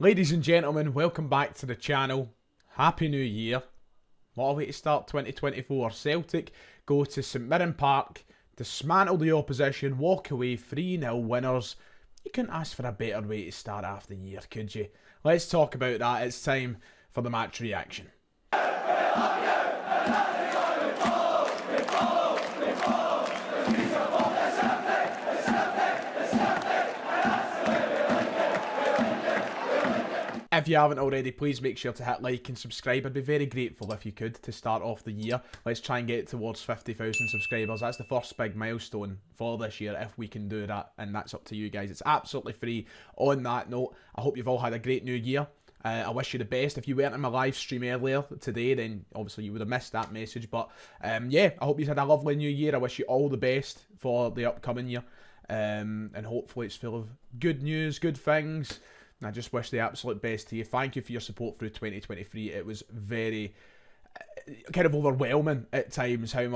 Ladies and gentlemen, welcome back to the channel. Happy New Year. What a way to start 2024. Celtic go to St Mirren Park, dismantle the opposition, walk away 3-0 winners. You couldn't ask for a better way to start off the year, could you? Let's talk about that. It's time for the match reaction. If you haven't already, please make sure to hit like and subscribe. I'd be very grateful if you could to start off the year. Let's try and get towards 50,000 subscribers. That's the first big milestone for this year if we can do that, and that's up to you guys. It's absolutely free. On that note, I hope you've all had a great new year. I wish you the best. If you weren't in my live stream earlier today, then obviously you would have missed that message. But yeah, I hope you had a lovely new year. I wish you all the best for the upcoming year. And hopefully it's full of good news, good things. I just wish the absolute best to you. Thank you for your support through 2023. It was very kind of overwhelming at times how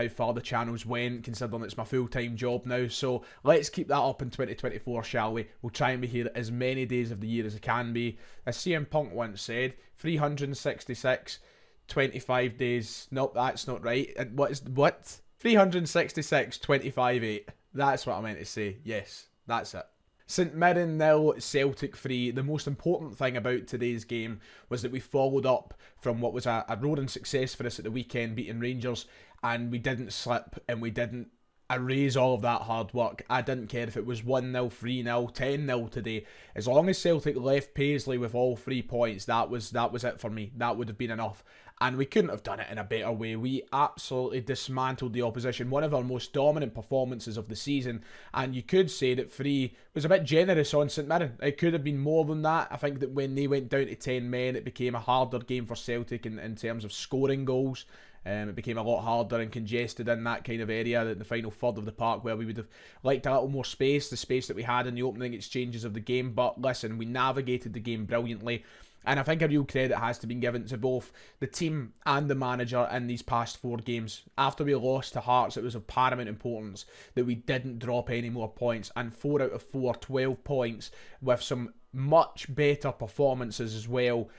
far the channels went, considering it's my full-time job now. So let's keep that up in 2024, shall we? We'll try and be here as many days of the year as it can be. As CM Punk once said, 366, 25 days. Nope, that's not right. What? 366, 25, 8. That's what I meant to say. Yes, that's it. St Mirren 0, Celtic 3. The most important thing about today's game was that we followed up from what was a roaring success for us at the weekend, beating Rangers, and we didn't slip and we didn't erase all of that hard work. I didn't care if it was 1-0, 3-0, 10-0 today. As long as Celtic left Paisley with all 3 points, that was it for me. That would have been enough. And we couldn't have done it in a better way. We absolutely dismantled the opposition. One of our most dominant performances of the season. And you could say that 3 was a bit generous on St Mirren. It could have been more than that. I think that when they went down to 10 men, it became a harder game for Celtic in terms of scoring goals. It became a lot harder and congested in that kind of area, the final third of the park, where we would have liked a little more space, the space that we had in the opening exchanges of the game. But listen, we navigated the game brilliantly. And I think a real credit has to be given to both the team and the manager in these past 4 games. After we lost to Hearts, it was of paramount importance that we didn't drop any more points. And 4 out of 4, 12 points with some much better performances as well.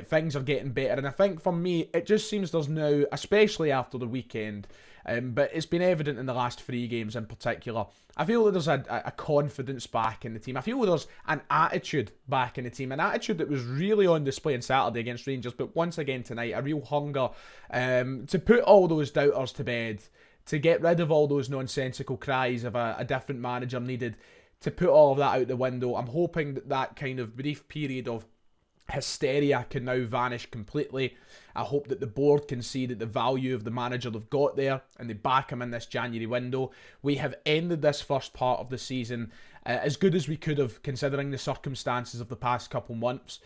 Things are getting better. And I think for me, it just seems there's now, especially after the weekend, but it's been evident in the last 3 games in particular, I feel that there's a confidence back in the team. I feel there's an attitude back in the team. An attitude that was really on display on Saturday against Rangers, but once again tonight, a real hunger to put all those doubters to bed, to get rid of all those nonsensical cries of a different manager needed, to put all of that out the window. I'm hoping that that kind of brief period of hysteria can now vanish completely. I hope that the board can see that the value of the manager they've got there and they back him in this January window. We have ended this first part of the season as good as we could have, considering the circumstances of the past couple months.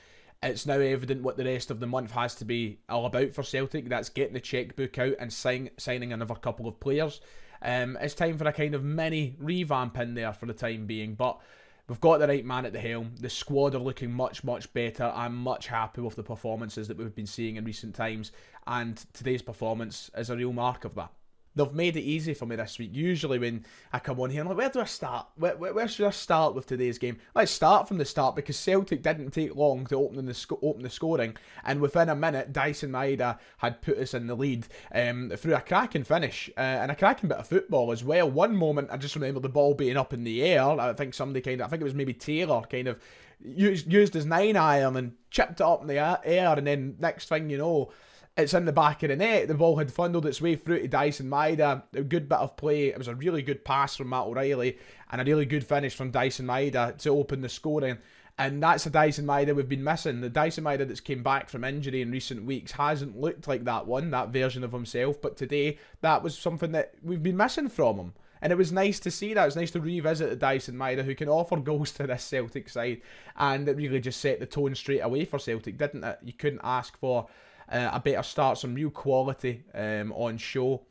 It's now evident what the rest of the month has to be all about for Celtic. That's getting the chequebook out and signing another couple of players. It's time for a kind of mini revamp in there for the time being, but we've got the right man at the helm. The squad are looking much, much better. I'm much happy with the performances that we've been seeing in recent times, and today's performance is a real mark of that. They've made it easy for me this week. Usually when I come on here, I'm like, where do I start? Where should I start with today's game? Let's start from the start, because Celtic didn't take long to open the scoring, and within a minute, Dyson Maeda had put us in the lead through a cracking finish and a cracking bit of football as well. One moment, I just remember the ball being up in the air. I think it was maybe Taylor kind of used his 9-iron and chipped it up in the air, and then next thing you know, it's in the back of the net. The ball had funneled its way through to Dyson Maeda. A good bit of play. It was a really good pass from Matt O'Reilly and a really good finish from Dyson Maeda to open the scoring. And that's a Dyson Maeda we've been missing. The Dyson Maeda that's came back from injury in recent weeks hasn't looked like that version of himself. But today, that was something that we've been missing from him. And it was nice to see that. It was nice to revisit the Dyson Maeda, who can offer goals to this Celtic side. And it really just set the tone straight away for Celtic, didn't it? You couldn't ask for a better start, some real quality on show,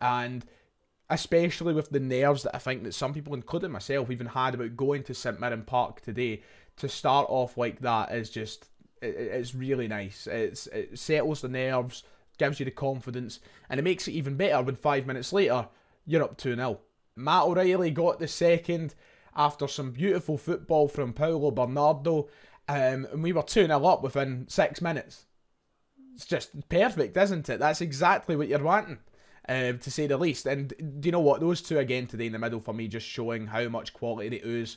and especially with the nerves that I think that some people, including myself, even had about going to St Mirren Park today, to start off like that is just, it's really nice. It settles the nerves, gives you the confidence, and it makes it even better when 5 minutes later, you're up 2-0. Matt O'Reilly got the second after some beautiful football from Paulo Bernardo, And we were 2-0 up within 6 minutes. It's just perfect, isn't it? That's exactly what you're wanting, to say the least. And do you know what? Those two again today in the middle for me just showing how much quality they ooze.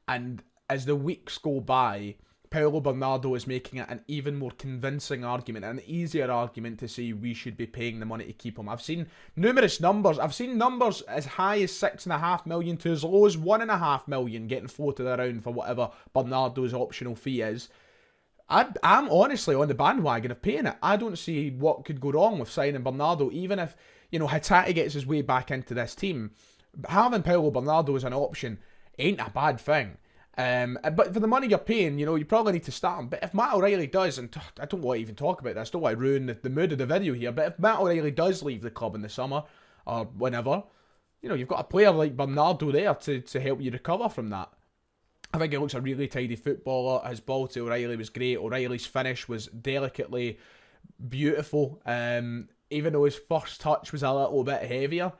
And as the weeks go by, Paulo Bernardo is making it an even more convincing argument, an easier argument to say we should be paying the money to keep him. I've seen numerous numbers. I've seen numbers as high as 6.5 million to as low as 1.5 million getting floated around for whatever Bernardo's optional fee is. I'm honestly on the bandwagon of paying it. I don't see what could go wrong with signing Bernardo, even if, Hatate gets his way back into this team. Having Paulo Bernardo as an option ain't a bad thing. But for the money you're paying, you probably need to start him. But if Matt O'Reilly does, and I don't want to even talk about this, don't want to ruin the mood of the video here, but if Matt O'Reilly does leave the club in the summer, or whenever, you've got a player like Bernardo there to help you recover from that. I think he looks a really tidy footballer. His ball to O'Reilly was great. O'Reilly's finish was delicately beautiful. Even though his first touch was a little bit heavier,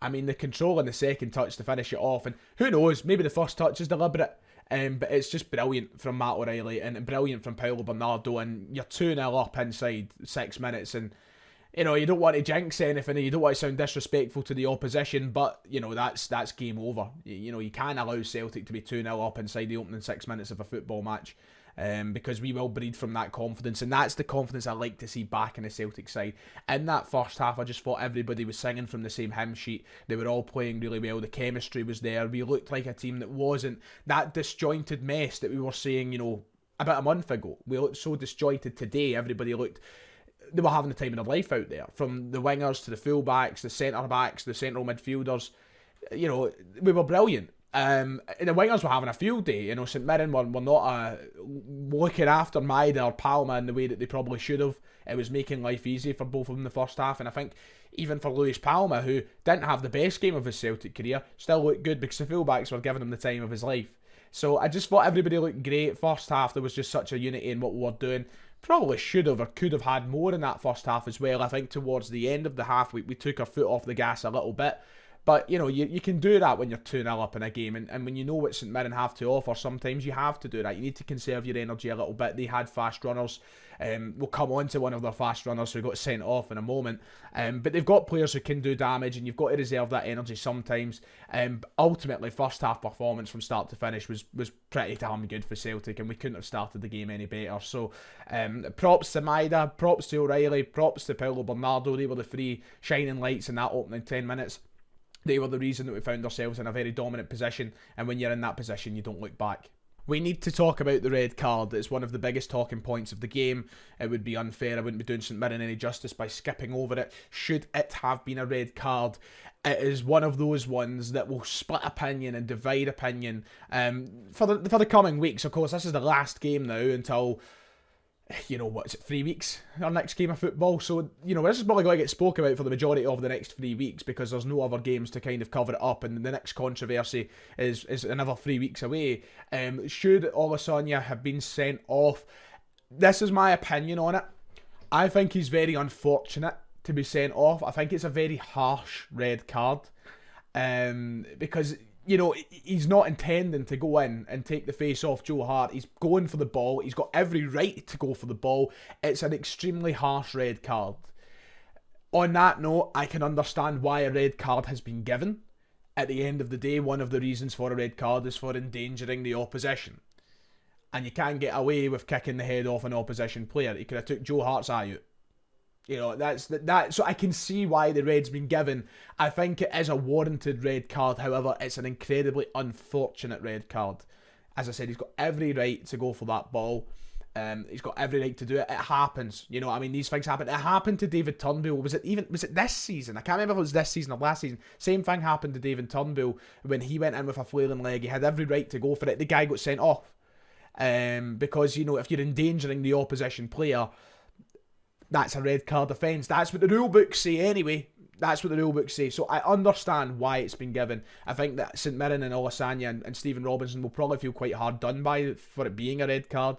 I mean, the control in the second touch to finish it off, and who knows, maybe the first touch is deliberate. But it's just brilliant from Matt O'Reilly and brilliant from Paulo Bernardo, and you're 2-0 up inside 6 minutes, and you don't want to jinx anything, and you don't want to sound disrespectful to the opposition, but that's game over. You can't allow Celtic to be 2-0 up inside the opening 6 minutes of a football match, because we will breed from that confidence, and that's the confidence I like to see back in the Celtic side. In that first half, I just thought everybody was singing from the same hymn sheet. They were all playing really well. The chemistry was there. We looked like a team that wasn't that disjointed mess that we were seeing, about a month ago. We looked so disjointed today. Everybody looked... They were having the time of their life out there. From the wingers to the full-backs, the centre-backs, the central midfielders. We were brilliant. And the wingers were having a field day. St Mirren were not looking after Maida or Palma in the way that they probably should have. It was making life easy for both of them in the first half. And I think even for Luis Palma, who didn't have the best game of his Celtic career, still looked good because the full-backs were giving him the time of his life. So I just thought everybody looked great. First half, there was just such a unity in what we were doing. Probably should have or could have had more in that first half as well. I think towards the end of the half, we took our foot off the gas a little bit. But, you can do that when you're 2-0 up in a game. And when you know what St Mirren have to offer, sometimes you have to do that. You need to conserve your energy a little bit. They had fast runners. We'll come on to one of their fast runners who got sent off in a moment. But they've got players who can do damage, and you've got to reserve that energy sometimes. Ultimately, first half performance from start to finish was pretty damn good for Celtic, and we couldn't have started the game any better. So props to Maida, props to O'Reilly, props to Paulo Bernardo. They were the three shining lights in that opening 10 minutes. They were the reason that we found ourselves in a very dominant position, and when you're in that position, you don't look back. We need to talk about the red card. It's one of the biggest talking points of the game. It would be unfair. I wouldn't be doing St Mirren any justice by skipping over it. Should it have been a red card? It is one of those ones that will split opinion and divide opinion for the coming weeks. Of course, this is the last game now until... what is it, 3 weeks? Our next game of football. So, this is probably going to get spoke about for the majority of the next 3 weeks because there's no other games to kind of cover it up, and the next controversy is another 3 weeks away. Should Olasanya have been sent off? This is my opinion on it. I think he's very unfortunate to be sent off. I think it's a very harsh red card. Because... he's not intending to go in and take the face off Joe Hart. He's going for the ball. He's got every right to go for the ball. It's an extremely harsh red card. On that note, I can understand why a red card has been given. At the end of the day, one of the reasons for a red card is for endangering the opposition. And you can't get away with kicking the head off an opposition player. He could have took Joe Hart's eye out. That's that. So I can see why the red's been given. I think it is a warranted red card. However, it's an incredibly unfortunate red card. As I said, he's got every right to go for that ball. He's got every right to do it. It happens. These things happen. It happened to David Turnbull. Was it this season? I can't remember if it was this season or last season. Same thing happened to David Turnbull when he went in with a flailing leg. He had every right to go for it. The guy got sent off. Because, if you're endangering the opposition player, that's a red card offence. That's what the rule books say anyway. That's what the rule books say. So I understand why it's been given. I think that St Mirren and Olasanya and Stephen Robinson will probably feel quite hard done by for it being a red card.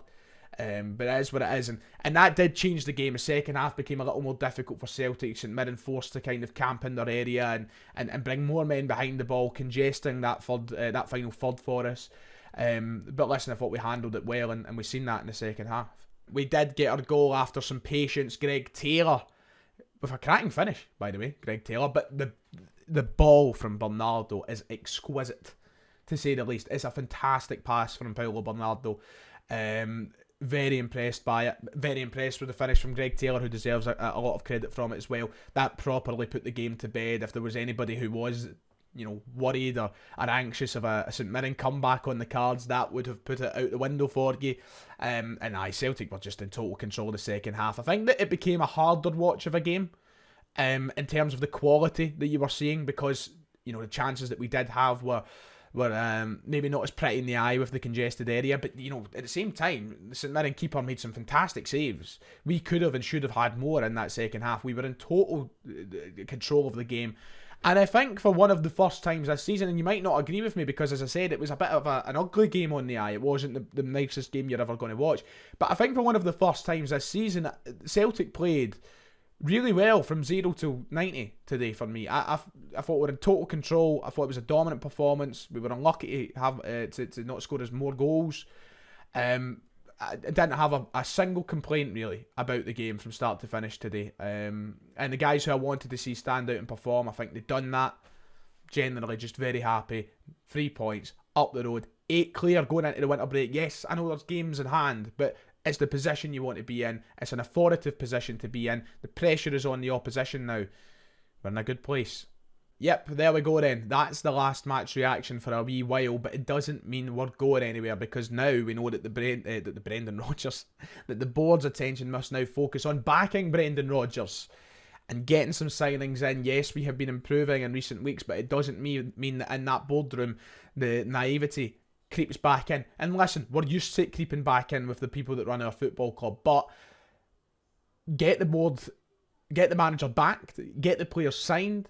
But it is what it is. And that did change the game. The second half became a little more difficult for Celtic. St Mirren forced to kind of camp in their area and bring more men behind the ball, congesting that final third for us. But listen, I thought we handled it well, and we've seen that in the second half. We did get our goal after some patience. Greg Taylor, with a cracking finish, by the way, Greg Taylor. But the ball from Bernardo is exquisite, to say the least. It's a fantastic pass from Paulo Bernardo. Very impressed by it. Very impressed with the finish from Greg Taylor, who deserves a lot of credit from it as well. That properly put the game to bed. If there was anybody who was, worried or anxious of a St Mirren comeback on the cards, that would have put it out the window for you. And Celtic were just in total control of the second half. I think that it became a harder watch of a game in terms of the quality that you were seeing, because the chances that we did have were maybe not as pretty in the eye with the congested area, but at the same time, the St Mirren keeper made some fantastic saves. We could have and should have had more in that second half. We were in total control of the game. And I think for one of the first times this season, and you might not agree with me because, as I said, it was a bit of an ugly game on the eye. It wasn't the nicest game you're ever going to watch. But I think for one of the first times this season, Celtic played really well from 0 to 90 today for me. I thought we were in total control. I thought it was a dominant performance. We were unlucky to have to not score as more goals. I didn't have a single complaint really about the game from start to finish today. And the guys who I wanted to see stand out and perform, I think they've done that. Generally just very happy. 3 points, up the road, 8 clear going into the winter break. Yes, I know there's games in hand, but it's the position you want to be in. It's an authoritative position to be in. The pressure is on the opposition now. We're in a good place. Yep, there we go then. That's the last match reaction for a wee while, but it doesn't mean we're going anywhere, because now we know that that the board's attention must now focus on backing Brendan Rodgers and getting some signings in. Yes, we have been improving in recent weeks, but it doesn't mean that in that boardroom the naivety creeps back in. And listen, we're used to it creeping back in with the people that run our football club, but get the board, get the manager backed, get the players signed,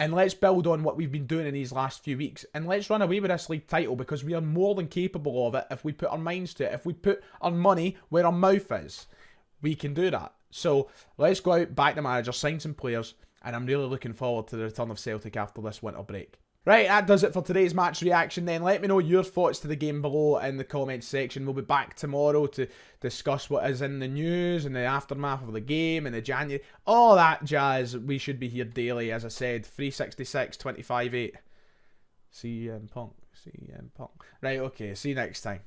and let's build on what we've been doing in these last few weeks. And let's run away with this league title, because we are more than capable of it if we put our minds to it. If we put our money where our mouth is, we can do that. So let's go out, back the manager, sign some players, and I'm really looking forward to the return of Celtic after this winter break. Right, that does it for today's match reaction then. Let me know your thoughts to the game below in the comments section. We'll be back tomorrow to discuss what is in the news and the aftermath of the game and the January. All that jazz. We should be here daily, as I said. 366, 25-8. CM Punk. Right, okay. See you next time.